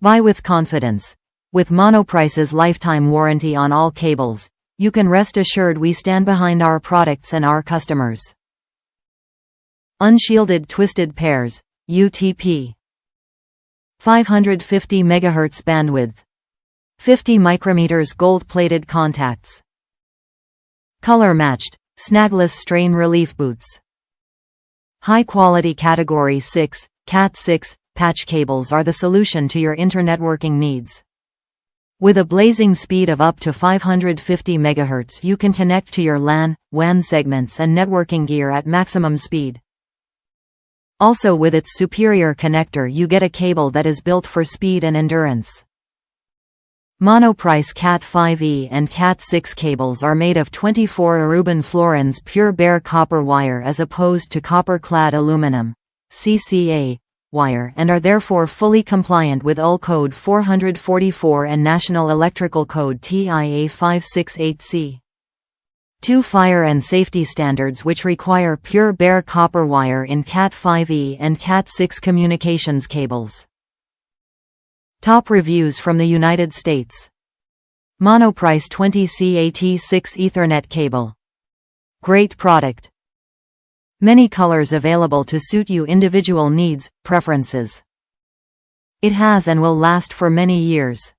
Buy with confidence. With Monoprice's lifetime warranty on all cables, you can rest assured we stand behind our products and our customers. Unshielded Twisted Pairs, UTP. 550 MHz bandwidth. 50 micrometers gold-plated contacts. Color-matched, snagless strain relief boots. High-quality Category 6, Cat6, patch cables are the solution to your internetworking needs. With a blazing speed of up to 550 MHz, you can connect to your LAN, WAN segments and networking gear at maximum speed. Also, with its superior connector, you get a cable that is built for speed and endurance. Monoprice Cat5e and Cat6 cables are made of 24AWG fluorines pure bare copper wire as opposed to copper-clad aluminum (CCA) wire, and are therefore fully compliant with UL Code 444 and National Electrical Code TIA 568C. 2 fire and safety standards which require pure bare copper wire in Cat5e and Cat6 communications cables. Top reviews from the United States. Monoprice 20Cat6 Ethernet cable. Great product. Many colors available to suit you individual needs, preferences. It has and will last for many years.